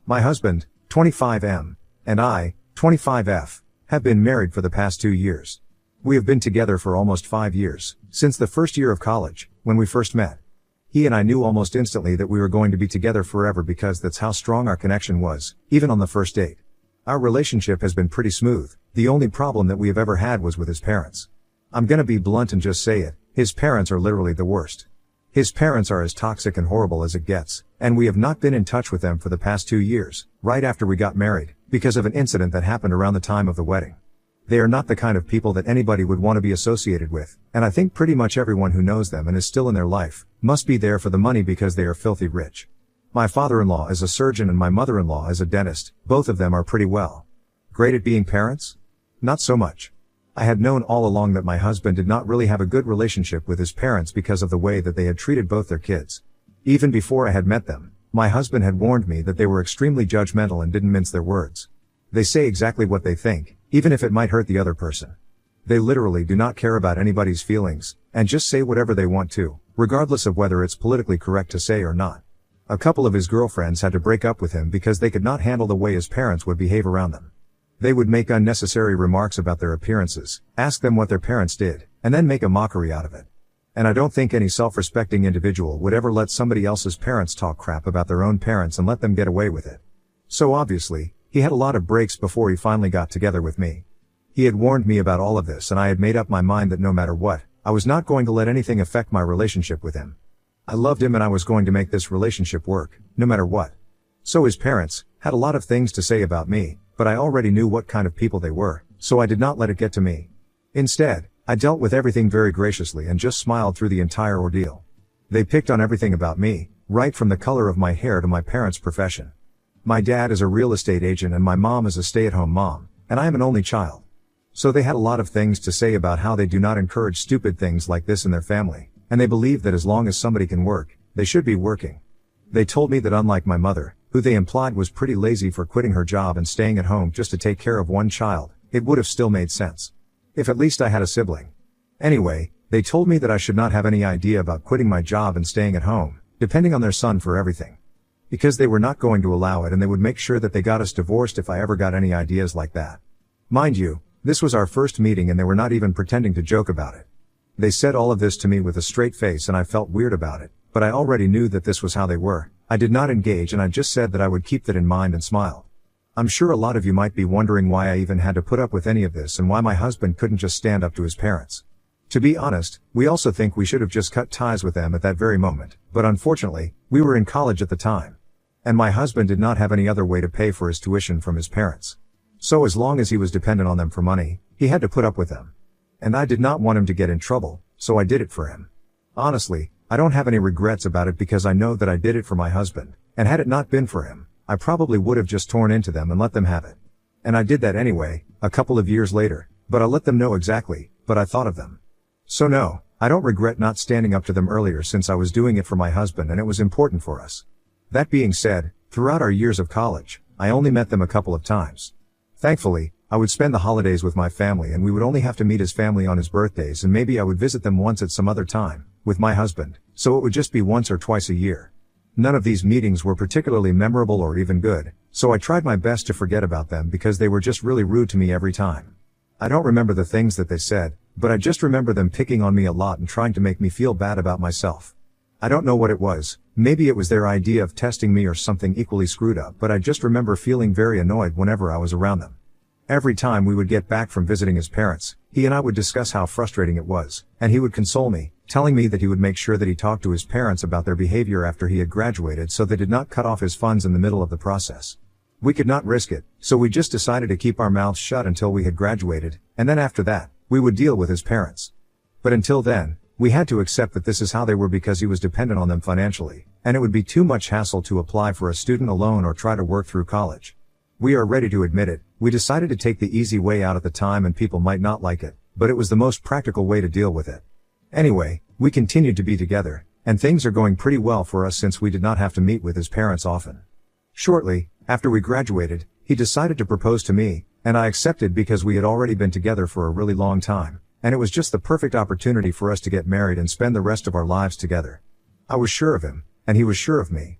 My husband, 25M, and I, 25F, have been married for the past 2 years. We have been together for almost 5 years, since the first year of college, when we first met. He and I knew almost instantly that we were going to be together forever because that's how strong our connection was, even on the first date. Our relationship has been pretty smooth. The only problem that we have ever had was with his parents. I'm gonna be blunt and just say it, his parents are literally the worst. His parents are as toxic and horrible as it gets, and we have not been in touch with them for the past 2 years, right after we got married, because of an incident that happened around the time of the wedding. They are not the kind of people that anybody would want to be associated with, and I think pretty much everyone who knows them and is still in their life, must be there for the money because they are filthy rich. My father-in-law is a surgeon and my mother-in-law is a dentist. Both of them are pretty well. Great at being parents? Not so much. I had known all along that my husband did not really have a good relationship with his parents because of the way that they had treated both their kids. Even before I had met them, my husband had warned me that they were extremely judgmental and didn't mince their words. They say exactly what they think, even if it might hurt the other person. They literally do not care about anybody's feelings, and just say whatever they want to, regardless of whether it's politically correct to say or not. A couple of his girlfriends had to break up with him because they could not handle the way his parents would behave around them. They would make unnecessary remarks about their appearances, ask them what their parents did, and then make a mockery out of it. And I don't think any self-respecting individual would ever let somebody else's parents talk crap about their own parents and let them get away with it. So obviously, he had a lot of breaks before he finally got together with me. He had warned me about all of this and I had made up my mind that no matter what, I was not going to let anything affect my relationship with him. I loved him and I was going to make this relationship work, no matter what. So his parents had a lot of things to say about me, but I already knew what kind of people they were, so I did not let it get to me. Instead, I dealt with everything very graciously and just smiled through the entire ordeal. They picked on everything about me, right from the color of my hair to my parents' profession. My dad is a real estate agent and my mom is a stay-at-home mom, and I am an only child. So they had a lot of things to say about how they do not encourage stupid things like this in their family, and they believe that as long as somebody can work, they should be working. They told me that unlike my mother, who they implied was pretty lazy for quitting her job and staying at home just to take care of one child, it would have still made sense. If at least I had a sibling. Anyway, they told me that I should not have any idea about quitting my job and staying at home, depending on their son for everything. Because they were not going to allow it and they would make sure that they got us divorced if I ever got any ideas like that. Mind you, this was our first meeting and they were not even pretending to joke about it. They said all of this to me with a straight face and I felt weird about it, but I already knew that this was how they were. I did not engage and I just said that I would keep that in mind and smiled. I'm sure a lot of you might be wondering why I even had to put up with any of this and why my husband couldn't just stand up to his parents. To be honest, we also think we should have just cut ties with them at that very moment, but unfortunately, we were in college at the time. And my husband did not have any other way to pay for his tuition from his parents. So as long as he was dependent on them for money, he had to put up with them. And I did not want him to get in trouble, so I did it for him. Honestly, I don't have any regrets about it because I know that I did it for my husband, and had it not been for him, I probably would have just torn into them and let them have it. And I did that anyway, a couple of years later, but I let them know exactly, but I thought of them. So no, I don't regret not standing up to them earlier since I was doing it for my husband and it was important for us. That being said, throughout our years of college, I only met them a couple of times. Thankfully, I would spend the holidays with my family and we would only have to meet his family on his birthdays and maybe I would visit them once at some other time, with my husband, so it would just be once or twice a year. None of these meetings were particularly memorable or even good, so I tried my best to forget about them because they were just really rude to me every time. I don't remember the things that they said, but I just remember them picking on me a lot and trying to make me feel bad about myself. I don't know what it was, maybe it was their idea of testing me or something equally screwed up, but I just remember feeling very annoyed whenever I was around them. Every time we would get back from visiting his parents, he and I would discuss how frustrating it was, and he would console me, telling me that he would make sure that he talked to his parents about their behavior after he had graduated so they did not cut off his funds in the middle of the process. We could not risk it, so we just decided to keep our mouths shut until we had graduated, and then after that, we would deal with his parents. But until then, we had to accept that this is how they were because he was dependent on them financially, and it would be too much hassle to apply for a student loan or try to work through college. We are ready to admit it, we decided to take the easy way out at the time and people might not like it, but it was the most practical way to deal with it. Anyway, we continued to be together, and things are going pretty well for us since we did not have to meet with his parents often. Shortly after we graduated, he decided to propose to me, and I accepted because we had already been together for a really long time, and it was just the perfect opportunity for us to get married and spend the rest of our lives together. I was sure of him, and he was sure of me.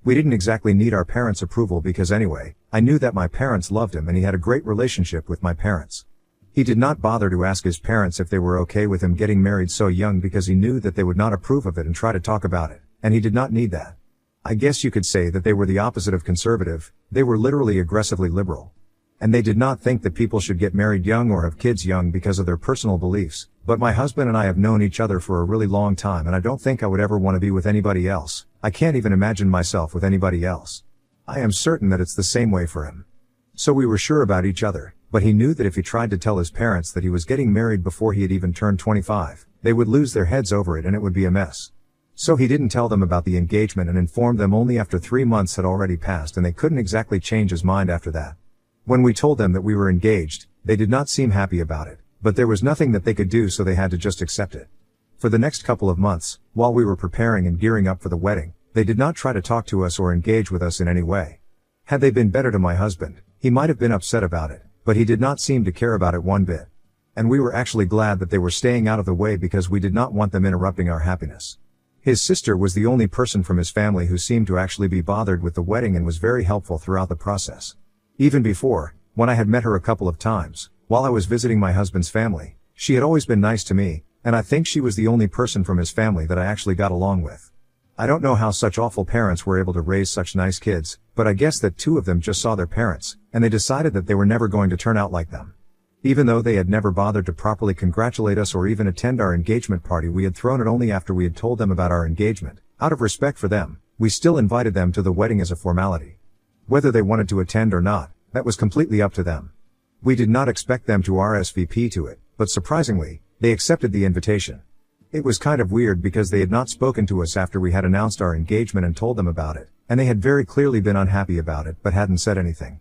We didn't exactly need our parents' approval because anyway, I knew that my parents loved him and he had a great relationship with my parents. He did not bother to ask his parents if they were okay with him getting married so young because he knew that they would not approve of it and try to talk about it, and he did not need that. I guess you could say that they were the opposite of conservative, they were literally aggressively liberal. And they did not think that people should get married young or have kids young because of their personal beliefs, but my husband and I have known each other for a really long time and I don't think I would ever want to be with anybody else. I can't even imagine myself with anybody else. I am certain that it's the same way for him. So we were sure about each other, but he knew that if he tried to tell his parents that he was getting married before he had even turned 25, they would lose their heads over it and it would be a mess. So he didn't tell them about the engagement and informed them only after 3 months had already passed and they couldn't exactly change his mind after that. When we told them that we were engaged, they did not seem happy about it, but there was nothing that they could do so they had to just accept it. For the next couple of months, while we were preparing and gearing up for the wedding, they did not try to talk to us or engage with us in any way. Had they been better to my husband, he might have been upset about it, but he did not seem to care about it one bit. And we were actually glad that they were staying out of the way because we did not want them interrupting our happiness. His sister was the only person from his family who seemed to actually be bothered with the wedding and was very helpful throughout the process. Even before, when I had met her a couple of times, while I was visiting my husband's family, she had always been nice to me, and I think she was the only person from his family that I actually got along with. I don't know how such awful parents were able to raise such nice kids, but I guess that 2 of them just saw their parents, and they decided that they were never going to turn out like them. Even though they had never bothered to properly congratulate us or even attend our engagement party, we had thrown it only after we had told them about our engagement. Out of respect for them, we still invited them to the wedding as a formality. Whether they wanted to attend or not, that was completely up to them. We did not expect them to RSVP to it, but surprisingly, they accepted the invitation. It was kind of weird because they had not spoken to us after we had announced our engagement and told them about it, and they had very clearly been unhappy about it but hadn't said anything.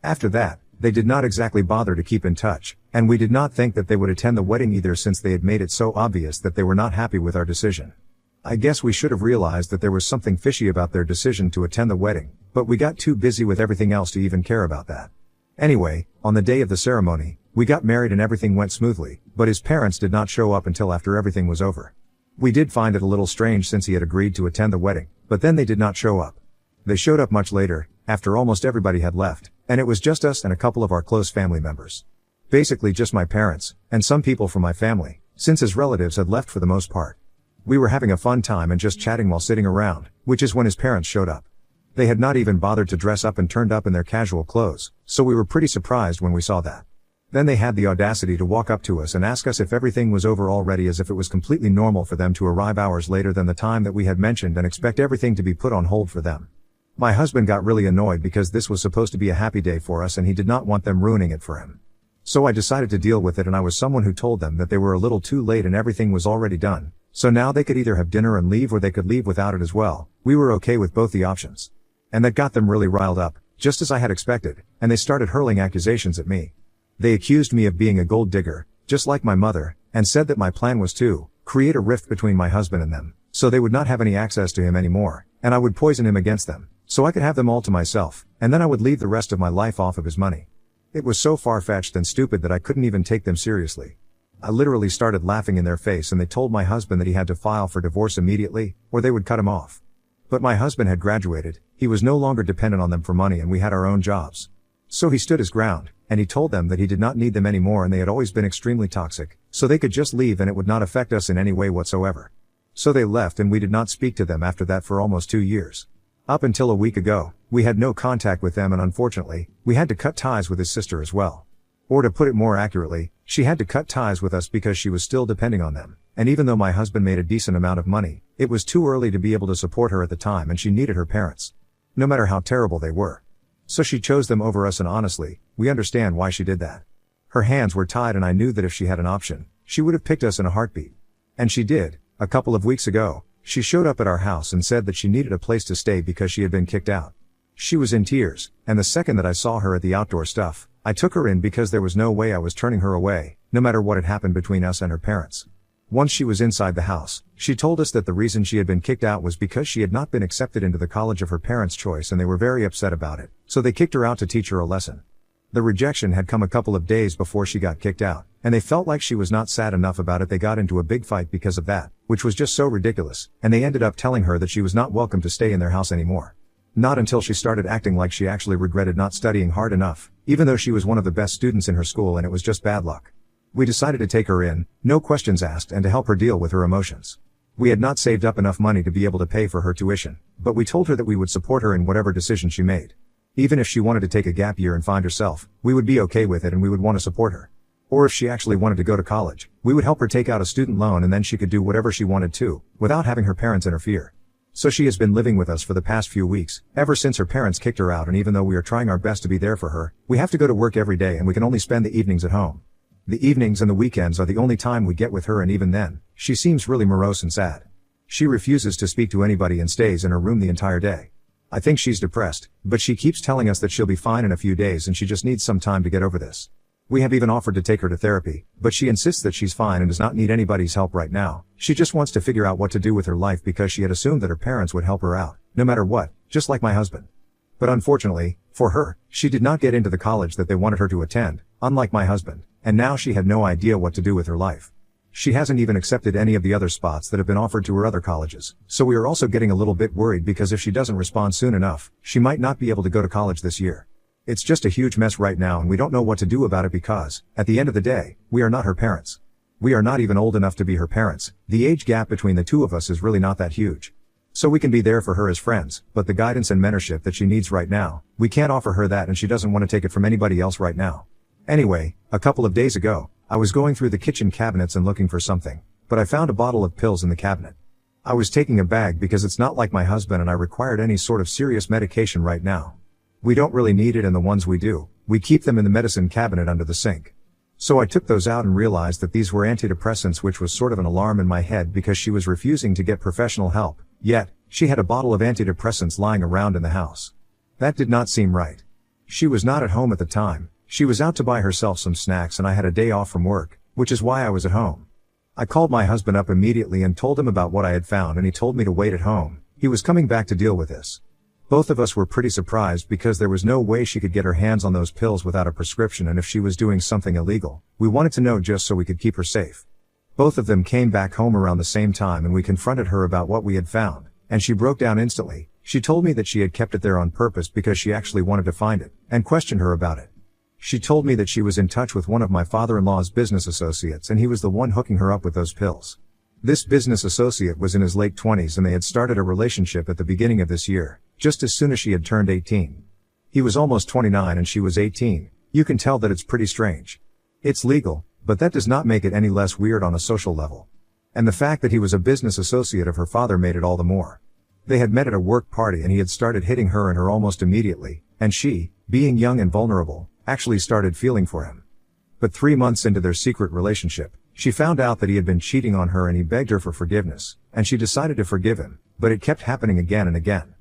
After that, they did not exactly bother to keep in touch, and we did not think that they would attend the wedding either since they had made it so obvious that they were not happy with our decision. I guess we should have realized that there was something fishy about their decision to attend the wedding, but we got too busy with everything else to even care about that. Anyway, on the day of the ceremony, we got married and everything went smoothly, but his parents did not show up until after everything was over. We did find it a little strange since he had agreed to attend the wedding, but then they did not show up. They showed up much later, after almost everybody had left, and it was just us and a couple of our close family members. Basically just my parents, and some people from my family, since his relatives had left for the most part. We were having a fun time and just chatting while sitting around, which is when his parents showed up. They had not even bothered to dress up and turned up in their casual clothes, so we were pretty surprised when we saw that. Then they had the audacity to walk up to us and ask us if everything was over already, as if it was completely normal for them to arrive hours later than the time that we had mentioned and expect everything to be put on hold for them. My husband got really annoyed because this was supposed to be a happy day for us and he did not want them ruining it for him. So I decided to deal with it, and I was someone who told them that they were a little too late and everything was already done. So now they could either have dinner and leave or they could leave without it as well. We were okay with both the options. And that got them really riled up, just as I had expected, and they started hurling accusations at me. They accused me of being a gold digger, just like my mother, and said that my plan was to create a rift between my husband and them, so they would not have any access to him anymore, and I would poison him against them, so I could have them all to myself, and then I would leave the rest of my life off of his money. It was so far-fetched and stupid that I couldn't even take them seriously. I literally started laughing in their face, and they told my husband that he had to file for divorce immediately, or they would cut him off. But my husband had graduated, he was no longer dependent on them for money, and we had our own jobs. So he stood his ground, and he told them that he did not need them anymore and they had always been extremely toxic, so they could just leave and it would not affect us in any way whatsoever. So they left and we did not speak to them after that for almost 2 years. Up until a week ago, we had no contact with them, and unfortunately, we had to cut ties with his sister as well. Or to put it more accurately, she had to cut ties with us because she was still depending on them, and even though my husband made a decent amount of money, it was too early to be able to support her at the time, and she needed her parents. No matter how terrible they were. So she chose them over us, and honestly, we understand why she did that. Her hands were tied, and I knew that if she had an option, she would have picked us in a heartbeat. And she did. A couple of weeks ago, she showed up at our house and said that she needed a place to stay because she had been kicked out. She was in tears, and the second that I saw her at the outdoor stuff, I took her in because there was no way I was turning her away, no matter what had happened between us and her parents. Once she was inside the house, she told us that the reason she had been kicked out was because she had not been accepted into the college of her parents' choice, and they were very upset about it, so they kicked her out to teach her a lesson. The rejection had come a couple of days before she got kicked out, and they felt like she was not sad enough about it. They got into a big fight because of that, which was just so ridiculous, and they ended up telling her that she was not welcome to stay in their house anymore. Not until she started acting like she actually regretted not studying hard enough, even though she was one of the best students in her school and it was just bad luck. We decided to take her in, no questions asked, and to help her deal with her emotions. We had not saved up enough money to be able to pay for her tuition, but we told her that we would support her in whatever decision she made. Even if she wanted to take a gap year and find herself, we would be okay with it and we would want to support her. Or if she actually wanted to go to college, we would help her take out a student loan and then she could do whatever she wanted to, without having her parents interfere. So she has been living with us for the past few weeks, ever since her parents kicked her out, and even though we are trying our best to be there for her, we have to go to work every day and we can only spend the evenings at home. The evenings and the weekends are the only time we get with her, and even then, she seems really morose and sad. She refuses to speak to anybody and stays in her room the entire day. I think she's depressed, but she keeps telling us that she'll be fine in a few days and she just needs some time to get over this. We have even offered to take her to therapy, but she insists that she's fine and does not need anybody's help right now. She just wants to figure out what to do with her life because she had assumed that her parents would help her out, no matter what, just like my husband. But unfortunately, for her, she did not get into the college that they wanted her to attend, unlike my husband, and now she had no idea what to do with her life. She hasn't even accepted any of the other spots that have been offered to her other colleges, so we are also getting a little bit worried because if she doesn't respond soon enough, she might not be able to go to college this year. It's just a huge mess right now and we don't know what to do about it because, at the end of the day, we are not her parents. We are not even old enough to be her parents. The age gap between the two of us is really not that huge. So we can be there for her as friends, but the guidance and mentorship that she needs right now, we can't offer her that and she doesn't want to take it from anybody else right now. Anyway, a couple of days ago, I was going through the kitchen cabinets and looking for something, but I found a bottle of pills in the cabinet. I was taking a bag because it's not like my husband and I required any sort of serious medication right now. We don't really need it, and the ones we do, we keep them in the medicine cabinet under the sink. So I took those out and realized that these were antidepressants, which was sort of an alarm in my head because she was refusing to get professional help, yet, she had a bottle of antidepressants lying around in the house. That did not seem right. She was not at home at the time, she was out to buy herself some snacks and I had a day off from work, which is why I was at home. I called my husband up immediately and told him about what I had found and he told me to wait at home, he was coming back to deal with this. Both of us were pretty surprised because there was no way she could get her hands on those pills without a prescription, and if she was doing something illegal, we wanted to know just so we could keep her safe. Both of them came back home around the same time and we confronted her about what we had found, and she broke down instantly. She told me that she had kept it there on purpose because she actually wanted to find it, and questioned her about it. She told me that she was in touch with one of my father-in-law's business associates and he was the one hooking her up with those pills. This business associate was in his late 20s and they had started a relationship at the beginning of this year, just as soon as she had turned 18. He was almost 29 and she was 18. You can tell that it's pretty strange. It's legal, but that does not make it any less weird on a social level. And the fact that he was a business associate of her father made it all the more. They had met at a work party and he had started hitting her and her almost immediately, and she, being young and vulnerable, actually started feeling for him. But 3 months into their secret relationship, she found out that he had been cheating on her and he begged her for forgiveness, and she decided to forgive him, but it kept happening again and again.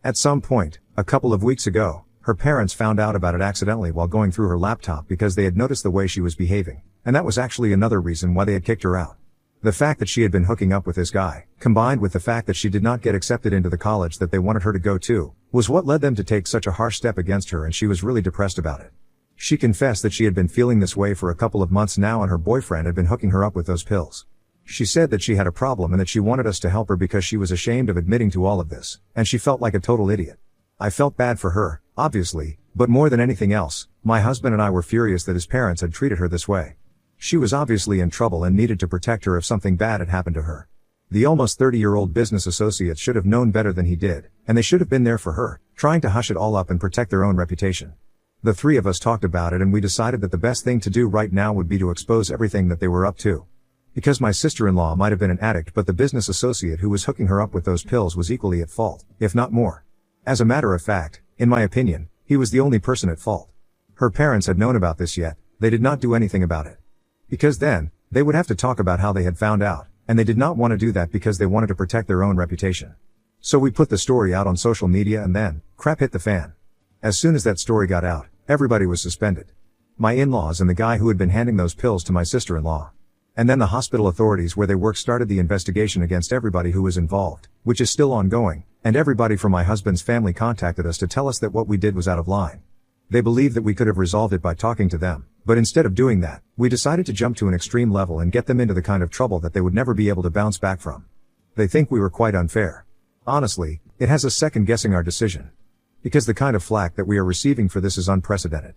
At some point, a couple of weeks ago, her parents found out about it accidentally while going through her laptop because they had noticed the way she was behaving, and that was actually another reason why they had kicked her out. The fact that she had been hooking up with this guy, combined with the fact that she did not get accepted into the college that they wanted her to go to, was what led them to take such a harsh step against her, and she was really depressed about it. She confessed that she had been feeling this way for a couple of months now and her boyfriend had been hooking her up with those pills. She said that she had a problem and that she wanted us to help her because she was ashamed of admitting to all of this, and she felt like a total idiot. I felt bad for her, obviously, but more than anything else, my husband and I were furious that his parents had treated her this way. She was obviously in trouble and needed to protect her if something bad had happened to her. The almost 30-year-old business associates should have known better than he did, and they should have been there for her, trying to hush it all up and protect their own reputation. The three of us talked about it and we decided that the best thing to do right now would be to expose everything that they were up to. Because my sister-in-law might have been an addict, but the business associate who was hooking her up with those pills was equally at fault, if not more. As a matter of fact, in my opinion, he was the only person at fault. Her parents had known about this yet, they did not do anything about it. Because then, they would have to talk about how they had found out, and they did not want to do that because they wanted to protect their own reputation. So we put the story out on social media and then, crap hit the fan. As soon as that story got out, everybody was suspended. My in-laws and the guy who had been handing those pills to my sister-in-law. And then the hospital authorities where they work started the investigation against everybody who was involved, which is still ongoing, and everybody from my husband's family contacted us to tell us that what we did was out of line. They believed that we could have resolved it by talking to them, but instead of doing that, we decided to jump to an extreme level and get them into the kind of trouble that they would never be able to bounce back from. They think we were quite unfair. Honestly, it has us second guessing our decision. Because the kind of flack that we are receiving for this is unprecedented.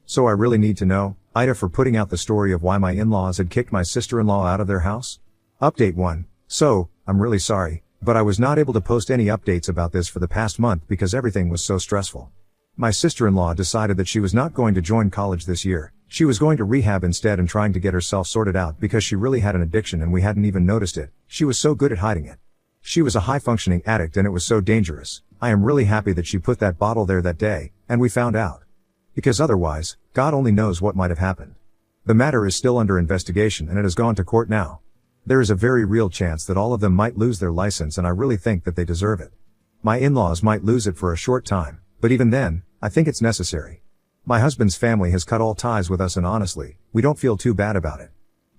So I really need to know, Ida, for putting out the story of why my in-laws had kicked my sister-in-law out of their house? Update 1. So, I'm really sorry, but I was not able to post any updates about this for the past month because everything was so stressful. My sister-in-law decided that she was not going to join college this year. She was going to rehab instead and trying to get herself sorted out because she really had an addiction and we hadn't even noticed it. She was so good at hiding it. She was a high-functioning addict and it was so dangerous. I am really happy that she put that bottle there that day, and we found out. Because otherwise, God only knows what might have happened. The matter is still under investigation and it has gone to court now. There is a very real chance that all of them might lose their license and I really think that they deserve it. My in-laws might lose it for a short time, but even then, I think it's necessary. My husband's family has cut all ties with us and honestly, we don't feel too bad about it.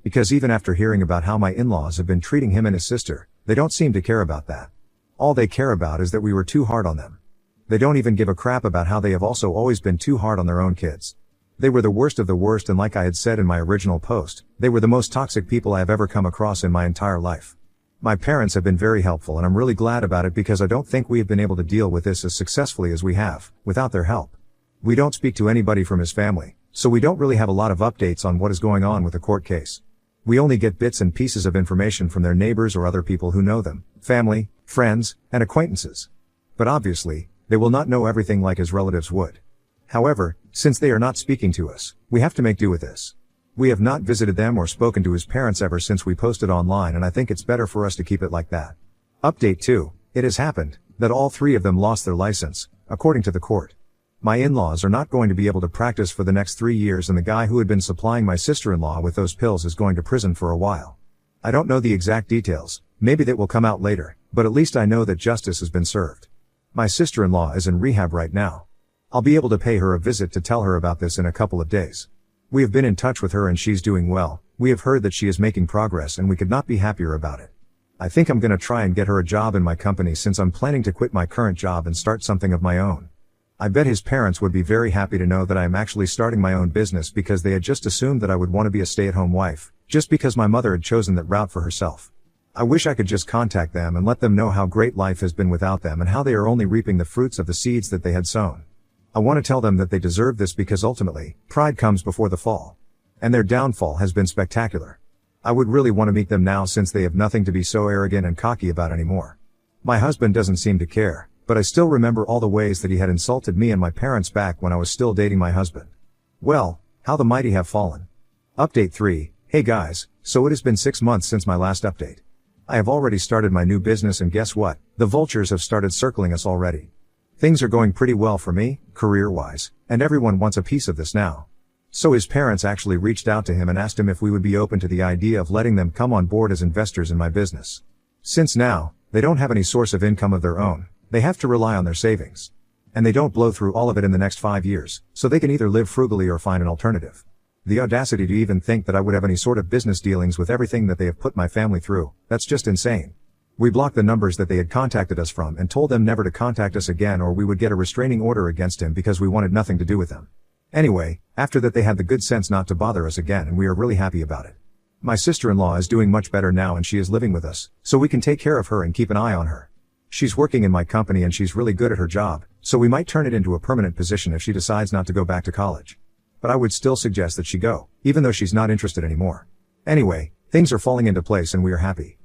Because even after hearing about how my in-laws have been treating him and his sister, they don't seem to care about that. All they care about is that we were too hard on them. They don't even give a crap about how they have also always been too hard on their own kids. They were the worst of the worst and like I had said in my original post, they were the most toxic people I have ever come across in my entire life. My parents have been very helpful and I'm really glad about it because I don't think we have been able to deal with this as successfully as we have, without their help. We don't speak to anybody from his family, so we don't really have a lot of updates on what is going on with the court case. We only get bits and pieces of information from their neighbors or other people who know them, family, friends, and acquaintances. But obviously, they will not know everything like his relatives would. However, since they are not speaking to us, we have to make do with this. We have not visited them or spoken to his parents ever since we posted online and I think it's better for us to keep it like that. Update 2. It has happened that all 3 of them lost their license, according to the court. My in-laws are not going to be able to practice for the next 3 years and the guy who had been supplying my sister-in-law with those pills is going to prison for a while. I don't know the exact details, maybe that will come out later, but at least I know that justice has been served. My sister-in-law is in rehab right now. I'll be able to pay her a visit to tell her about this in a couple of days. We have been in touch with her and she's doing well. We have heard that she is making progress and we could not be happier about it. I think I'm gonna try and get her a job in my company since I'm planning to quit my current job and start something of my own. I bet his parents would be very happy to know that I am actually starting my own business because they had just assumed that I would want to be a stay-at-home wife, just because my mother had chosen that route for herself. I wish I could just contact them and let them know how great life has been without them and how they are only reaping the fruits of the seeds that they had sown. I want to tell them that they deserve this because ultimately, pride comes before the fall. And their downfall has been spectacular. I would really want to meet them now since they have nothing to be so arrogant and cocky about anymore. My husband doesn't seem to care, but I still remember all the ways that he had insulted me and my parents back when I was still dating my husband. Well, how the mighty have fallen. Update 3. Hey guys, so it has been 6 months since my last update. I have already started my new business and guess what? The vultures have started circling us already. Things are going pretty well for me, career-wise, and everyone wants a piece of this now. So his parents actually reached out to him and asked him if we would be open to the idea of letting them come on board as investors in my business. Since now, they don't have any source of income of their own, they have to rely on their savings. And they don't blow through all of it in the next 5 years, so they can either live frugally or find an alternative. The audacity to even think that I would have any sort of business dealings with everything that they have put my family through, that's just insane. We blocked the numbers that they had contacted us from and told them never to contact us again or we would get a restraining order against him because we wanted nothing to do with them. Anyway, after that they had the good sense not to bother us again and we are really happy about it. My sister-in-law is doing much better now and she is living with us, so we can take care of her and keep an eye on her. She's working in my company and she's really good at her job, so we might turn it into a permanent position if she decides not to go back to college. But I would still suggest that she go, even though she's not interested anymore. Anyway, things are falling into place and we are happy.